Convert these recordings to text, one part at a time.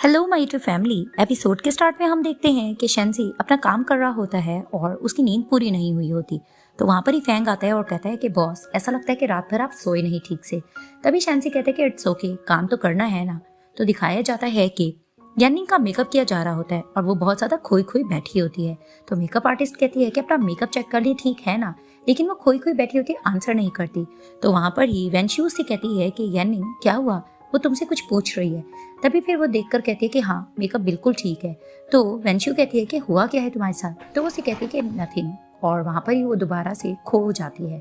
Hello my to family. Episode के start में हम देखते हैं कि शेंजी अपना काम कर रहा होता है और उसकी नींद पूरी नहीं हुई होती। तो वहाँ पर ही फैंग आता है और कहता है कि बॉस, ऐसा लगता है कि रात भर आप सोए नहीं ठीक से। तभी शेंजी कहते हैं कि इट्स ओके, काम तो करना है ना। तो दिखाया जाता है कि यानिंग का मेकअप किया जा रहा होता है और वो बहुत ज्यादा खोई खोई बैठी होती है। तो मेकअप आर्टिस्ट कहती है कि अपना मेकअप चेक कर ली, ठीक है ना, लेकिन वो खोई खोई बैठी होती है, आंसर नहीं करती। तो वहाँ पर ही वेंशू से कहती है कि यानिंग क्या हुआ, वो तुमसे कुछ पूछ रही है। तभी फिर वो देखकर कहती है कि हाँ, मेकअप बिल्कुल ठीक है। तो वेंशु कहती है कि हुआ क्या है तुम्हारे साथ। तो वो उसे कहती है कि नथिंग, और वहाँ पर ही वो दोबारा से खो जाती है।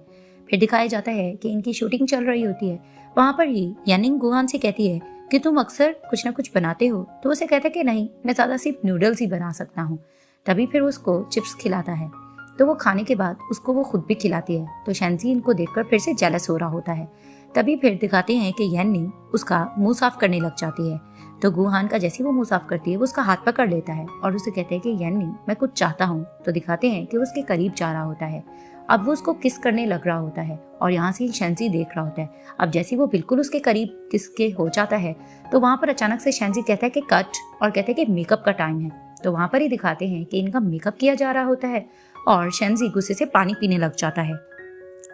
फिर दिखाया जाता है कि इनकी शूटिंग चल रही होती है। वहाँ पर ही यानिंग गुहान से कहती है कि तुम अक्सर कुछ ना कुछ बनाते हो। तो उसे कहता है कि नहीं, मैं ज़्यादा सिर्फ नूडल्स ही बना सकता हूँ। तभी फिर उसको चिप्स खिलाता है। तो वो खाने के बाद उसको वो खुद भी खिलाती है। तो शेंजी इनको देखकर फिर से जेलस हो रहा होता है। तभी फिर दिखाते हैं कि यानिंग उसका मुंह साफ करने लग जाती है। तो गुहान का जैसे वो मुंह साफ करती है, वो उसका हाथ पकड़ लेता है और उसे कहते हैं कि यानिंग, मैं कुछ चाहता हूँ। तो दिखाते हैं कि वो उसके करीब जा रहा होता है। अब वो उसको किस करने लग रहा होता है और यहाँ से शेंजी देख रहा होता है। अब जैसे वो बिल्कुल उसके करीब किसके हो जाता है, तो वहाँ पर अचानक से शेंजी कहता है कि कट, और कहते हैं कि मेकअप का टाइम है। तो वहाँ पर ही दिखाते हैं कि इनका मेकअप किया जा रहा होता है और शेंजी गुस्से से पानी पीने लग जाता है।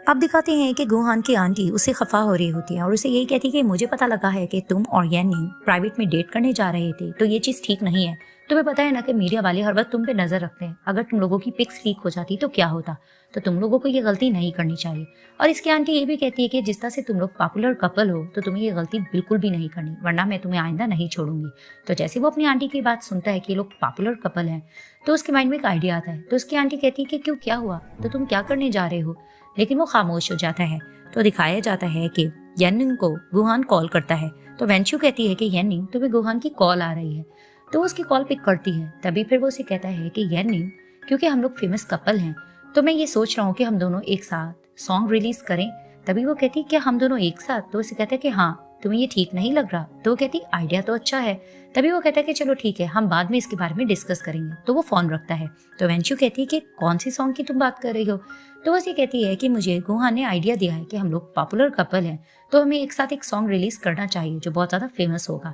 अब दिखाते हैं कि गुहान की आंटी उससे खफा हो रही होती है और उसे यही कहती है कि मुझे पता लगा है कि तुम और यानिंग प्राइवेट में डेट करने जा रहे थे, तो ये चीज ठीक नहीं है। तुम्हें पता है ना कि मीडिया वाले हर वक्त तुम पे नजर रखते हैं। अगर तुम लोगों की पिक्स लीक हो जाती तो क्या होता। तो तुम लोगों को ये गलती नहीं करनी चाहिए। और इसकी आंटी ये भी कहती है कि जिस तरह से तुम लोग पॉपुलर कपल हो, तो तुम्हें ये गलती बिल्कुल भी नहीं करनी, वरना मैं तुम्हें आइंदा नहीं छोड़ूंगी। तो जैसे वो अपनी आंटी की बात सुनता है कि ये लोग पॉपुलर कपल हैं, तो उसके माइंड में एक आइडिया आता है। तो उसकी आंटी कहती है कि क्यों, क्या हुआ, तो तुम क्या करने जा रहे हो। लेकिन वो खामोश हो जाता है। तो दिखाया जाता है कि यानिंग को गुहान कॉल करता है। तो वेंशु कहती है कि यानिंग, तुम्हें गुहान की कॉल आ रही है। तो वो उसकी कॉल पिक करती है। तभी फिर वो उसे कहता है कि यानिंग, क्योंकि हम लोग फेमस कपल हैं, तो मैं ये सोच रहा हूँ कि हम दोनों एक साथ सॉन्ग रिलीज करें। तभी वो कहती है क्या हम दोनों एक साथ। तो उसे कहता है कि हाँ, तुम्हें ये ठीक नहीं लग रहा। तो वो कहती आइडिया तो अच्छा है। तभी वो कहता है कि चलो ठीक है, हम बाद में इसके बारे में डिस्कस करेंगे। तो वो फोन रखता है। तो वेंशु कहती है कि कौन सी सॉन्ग की तुम बात कर रही हो। तो वो उसे कहती है कि मुझे गुहान ने आइडिया दिया है कि हम लोग पॉपुलर कपल हैं, तो हमें एक साथ एक सॉन्ग रिलीज करना चाहिए जो बहुत ज्यादा फेमस होगा।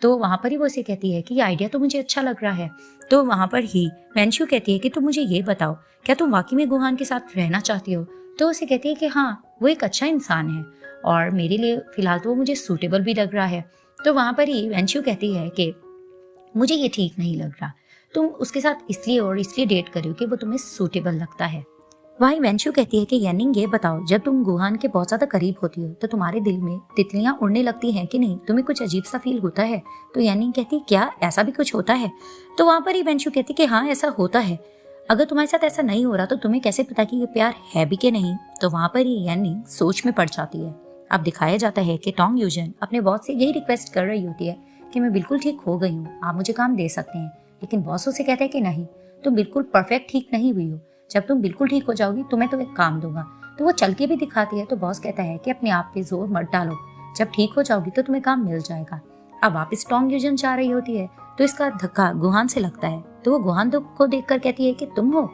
तो वहां पर ही वो उसे कहती है कि ये आइडिया तो मुझे अच्छा लग रहा है। तो वहां पर ही वेंशु कहती है कि तुम मुझे ये बताओ, क्या तुम वाकई में गुहान के साथ रहना चाहती हो। तो उसे कहती है कि हाँ, वो एक अच्छा इंसान है और मेरे लिए फिलहाल तो वो मुझे सूटेबल भी लग रहा है। तो वहां पर ही वेंशु कहती है कि मुझे ये ठीक नहीं लग रहा, तुम उसके साथ इसलिए डेट करो कि वो तुम्हें सूटेबल लगता है। वहीं वेंशु कहती है कि यानिंग, ये बताओ, जब तुम गुहान के बहुत ज्यादा करीब होती हो तो तुम्हारे दिल में तितलियां उड़ने लगती हैं कि नहीं, तुम्हें कुछ अजीब सा फील होता है। तो यानिंग कहती है क्या ऐसा भी कुछ होता है। तो वहां पर ही वेंशु कहती है कि हाँ, ऐसा होता है। अगर तुम्हारे साथ ऐसा नहीं हो रहा तो तुम्हें कैसे पता कि ये प्यार है भी कि नहीं। तो वहां पर ही यानिंग सोच में पड़ जाती है। अब दिखाया जाता है कि टोंग यूजन अपने बॉस से यही रिक्वेस्ट कर रही होती है कि मैं बिल्कुल ठीक हो गई हूँ, आप मुझे काम दे सकते हैं। लेकिन बॉस उसे कहता है कि नहीं, तुम बिल्कुल परफेक्ट ठीक नहीं हुई हो, जब तुम बिल्कुल ठीक हो जाओगी तो मैं तुम्हें काम दूंगा। तो वो चल के भी दिखाती है। तो बॉस कहता है कि अपने आप पे जोर मत डालो, जब ठीक हो जाओगी तो तुम्हें काम मिल जाएगा। अब वापस टोंग यूजन जा रही होती है तो इसका धक्का गुहान से लगता है। तो वो गुहान को देखकर कहती है कि तुम हो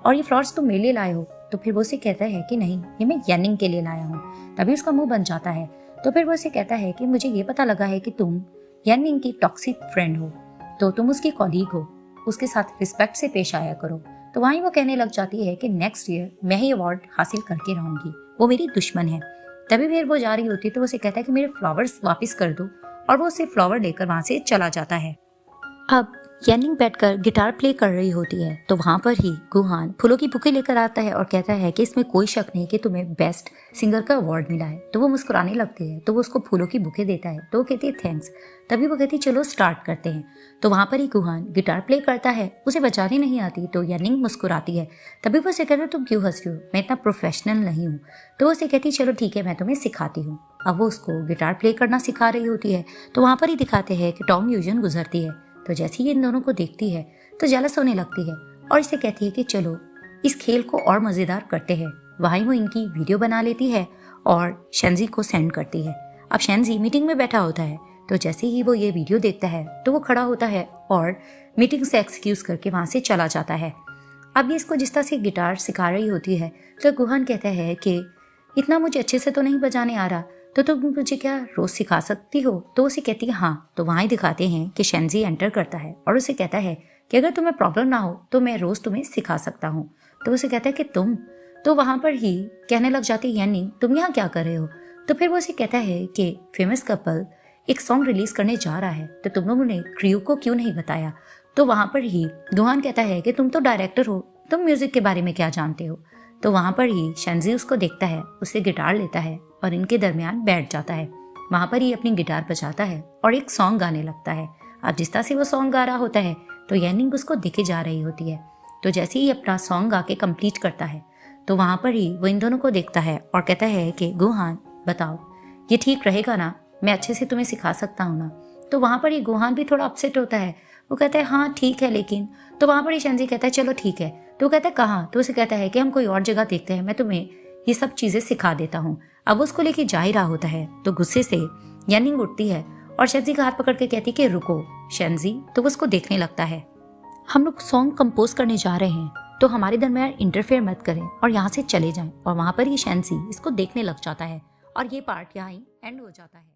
और ये फ्लावर्स तुम मेरे लिए लाए हो। तो फिर वो उसे कहता है कि नहीं, ये मैं यानिंग के लिए लाया हूँ। तभी उसका मुंह बन जाता है। तो फिर वो उसे कहता है कि मुझे ये पता लगा है कि तुम यानिंग की टॉक्सिक फ्रेंड हो, तो तुम उसकी कॉलीग हो, उसके साथ रिस्पेक्ट से पेश आया करो। तो वहीं वो कहने लग जाती है कि नेक्स्ट ईयर मैं ही अवार्ड हासिल करके रहूंगी, वो मेरी दुश्मन है। तभी फिर वो जा रही होती है तो उसे कहता है कि मेरे फ्लावर्स वापस कर दो, और वो उसे फ्लावर लेकर वहां से चला जाता है। अब यानिंग बैठकर गिटार प्ले कर रही होती है। तो वहां पर ही गुहान फूलों की बुके लेकर आता है और कहता है कि इसमें कोई शक नहीं कि तुम्हें बेस्ट सिंगर का अवार्ड मिला है। तो वो मुस्कुराने लगती है। तो वो उसको फूलों की बुके देता है। तो वो कहती है थैंक्स। तभी वो कहती है चलो स्टार्ट करते हैं। तो वहां पर ही गुहान गिटार प्ले करता है, उसे बजाने नहीं आती। तो यानिंग मुस्कुराती है। तभी वो उसे कहता है तुम क्यों हंस रही हो, मैं इतना प्रोफेशनल नहीं हूँ। तो वो उसे कहती है चलो ठीक है, मैं तुम्हें सिखाती हूँ। अब वो उसको गिटार प्ले करना सिखा रही होती है। तो वहां पर ही दिखाते हैं कि टोंग यूजन गुजरती है। तो जैसे ही इन दोनों को देखती है तो जेलस होने लगती है और इसे कहती है कि चलो इस खेल को और मजेदार करते हैं। वहीं वो इनकी वीडियो बना लेती है और शेंजी को सेंड करती है। अब शेंजी मीटिंग में बैठा होता है। तो जैसे ही वो ये वीडियो देखता है तो वो खड़ा होता है और मीटिंग से एक्सक्यूज करके वहां से चला जाता है। अब ये इसको जिस तरह से गिटार सिखा रही होती है तो गुहान कहता है कि इतना मुझे अच्छे से तो नहीं बजाने आ रहा, तो तुम मुझे क्या रोज सिखा सकती हो? तो उसे कहती है हाँ। तो वहाँ ही दिखाते हैं कि शेंजी एंटर करता है और उसे कहता है कि अगर तुम्हें प्रॉब्लम ना हो तो मैं रोज तुम्हें सिखा सकता हूँ। तो उसे कहता है कि तुम, तो वहाँ पर ही कहने लग जाती है यानी तुम यहाँ क्या कर रहे हो? तो फिर वो उसे कहता है कि फेमस कपल एक सॉन्ग रिलीज करने जा रहा है, तो तुम लोगों ने क्रू को क्यों नहीं बताया? तो वहाँ पर ही गुहान कहता है कि तुम तो डायरेक्टर हो, तुम म्यूजिक के बारे में क्या जानते हो? तो वहाँ पर ही शेंजी उसको देखता है, उससे गिटार लेता है और इनके दरमियान बैठ जाता है। वहाँ पर ही अपनी गिटार बजाता है और एक सॉन्ग गाने लगता है। अब जिस तरह से वो सॉन्ग गा रहा होता है तो येनिंग उसको दिखे जा रही होती है। तो जैसे ही अपना सॉन्ग गा के कंप्लीट करता है तो वहाँ पर ही वो इन दोनों को देखता है और कहता है कि गुहान बताओ ये ठीक रहेगा ना, मैं अच्छे से तुम्हें सिखा सकता हूँ ना? तो वहाँ पर ही गुहान भी थोड़ा अपसेट होता है। वो कहता है हाँ ठीक है लेकिन। तो वहाँ पर ही शेंजी कहता है चलो ठीक है। तो वो कहता है कहाँ? तो उसे कहता है कि हम कोई और जगह देखते हैं, मैं तुम्हें ये सब चीजें सिखा देता हूँ। अब उसको लेके जा ही रहा होता है तो गुस्से से येनिंग उठती है और शेंजी का हाथ पकड़ के कहती है कि रुको शेंजी। तो वो उसको देखने लगता है। हम लोग सॉन्ग कंपोज करने जा रहे हैं तो हमारे दरमियान इंटरफेयर मत करें और यहाँ से चले जाएं। और वहाँ पर ही शेंजी इसको देखने लग जाता है और ये पार्ट यहाँ ही एंड हो जाता है।